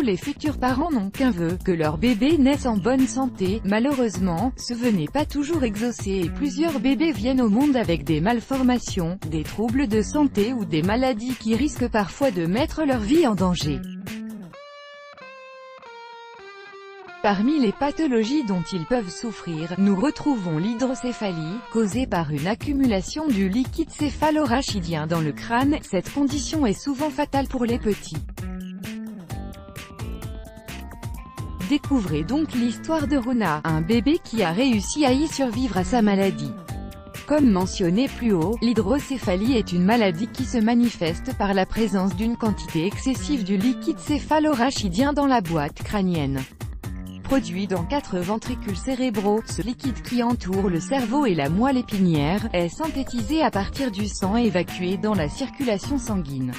les futurs parents n'ont qu'un vœu, que leur bébé naisse en bonne santé. Malheureusement, ce vœu n'est pas toujours exaucé et plusieurs bébés viennent au monde avec des malformations, des troubles de santé ou des maladies qui risquent parfois de mettre leur vie en danger. Parmi les pathologies dont ils peuvent souffrir, nous retrouvons l'hydrocéphalie, causée par une accumulation du liquide céphalorachidien dans le crâne. Cette condition est souvent fatale pour les petits. Découvrez donc l'histoire de Runa, un bébé qui a réussi à y survivre à sa maladie. Comme mentionné plus haut, l'hydrocéphalie est une maladie qui se manifeste par la présence d'une quantité excessive du liquide céphalorachidien dans la boîte crânienne. Produit dans 4 ventricules cérébraux, ce liquide qui entoure le cerveau et la moelle épinière, est synthétisé à partir du sang évacué dans la circulation sanguine.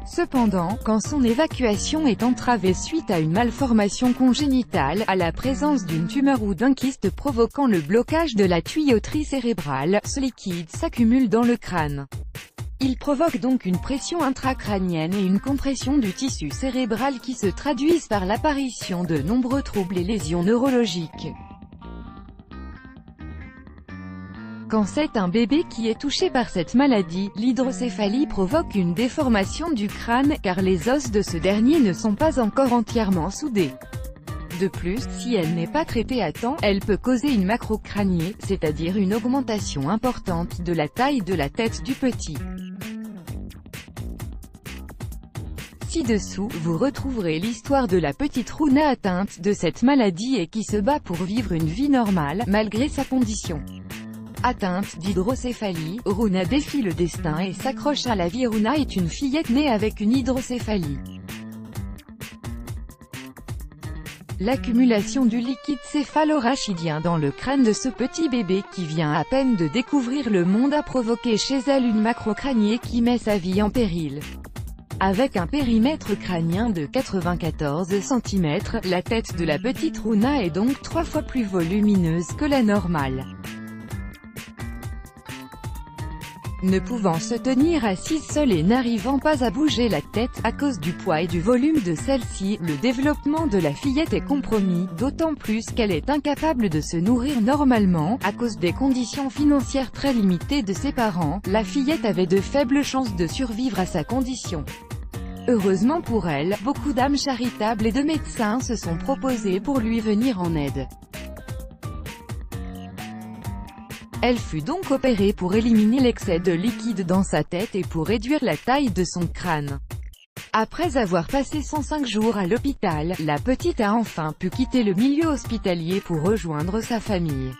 Cependant, quand son évacuation est entravée suite à une malformation congénitale, à la présence d'une tumeur ou d'un kyste provoquant le blocage de la tuyauterie cérébrale, ce liquide s'accumule dans le crâne. Il provoque donc une pression intracrânienne et une compression du tissu cérébral qui se traduisent par l'apparition de nombreux troubles et lésions neurologiques. Quand c'est un bébé qui est touché par cette maladie, l'hydrocéphalie provoque une déformation du crâne, car les os de ce dernier ne sont pas encore entièrement soudés. De plus, si elle n'est pas traitée à temps, elle peut causer une macrocranie, c'est-à-dire une augmentation importante de la taille de la tête du petit. Ci-dessous, vous retrouverez l'histoire de la petite Runa atteinte de cette maladie et qui se bat pour vivre une vie normale, malgré sa condition. Atteinte d'hydrocéphalie, Runa défie le destin et s'accroche à la vie. Runa est une fillette née avec une hydrocéphalie. L'accumulation du liquide céphalorachidien dans le crâne de ce petit bébé qui vient à peine de découvrir le monde a provoqué chez elle une macrocranie qui met sa vie en péril. Avec un périmètre crânien de 94 cm, la tête de la petite Runa est donc 3 fois plus volumineuse que la normale. Ne pouvant se tenir assise seule et n'arrivant pas à bouger la tête, à cause du poids et du volume de celle-ci, le développement de la fillette est compromis, d'autant plus qu'elle est incapable de se nourrir normalement, à cause des conditions financières très limitées de ses parents. La fillette avait de faibles chances de survivre à sa condition. Heureusement pour elle, beaucoup d'âmes charitables et de médecins se sont proposés pour lui venir en aide. Elle fut donc opérée pour éliminer l'excès de liquide dans sa tête et pour réduire la taille de son crâne. Après avoir passé 105 jours à l'hôpital, la petite a enfin pu quitter le milieu hospitalier pour rejoindre sa famille.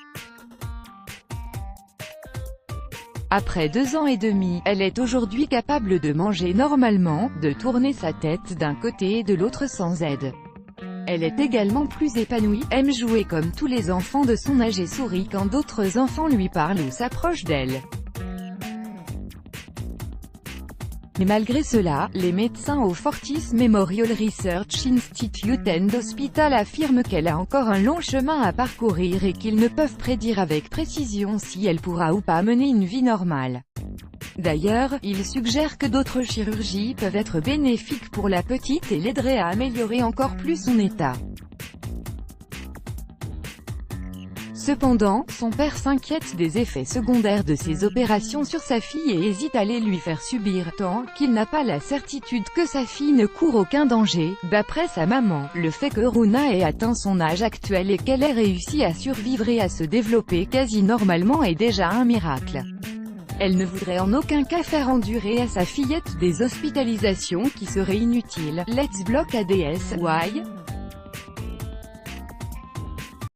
Après 2 ans et demi, elle est aujourd'hui capable de manger normalement, de tourner sa tête d'un côté et de l'autre sans aide. Elle est également plus épanouie, aime jouer comme tous les enfants de son âge et sourit quand d'autres enfants lui parlent ou s'approchent d'elle. Mais malgré cela, les médecins au Fortis Memorial Research Institute and Hospital affirment qu'elle a encore un long chemin à parcourir et qu'ils ne peuvent prédire avec précision si elle pourra ou pas mener une vie normale. D'ailleurs, ils suggèrent que d'autres chirurgies peuvent être bénéfiques pour la petite et l'aideraient à améliorer encore plus son état. Cependant, son père s'inquiète des effets secondaires de ces opérations sur sa fille et hésite à les lui faire subir, tant qu'il n'a pas la certitude que sa fille ne court aucun danger. D'après sa maman, le fait que Runa ait atteint son âge actuel et qu'elle ait réussi à survivre et à se développer quasi normalement est déjà un miracle. Elle ne voudrait en aucun cas faire endurer à sa fillette des hospitalisations qui seraient inutiles. Let's block ADS. Why?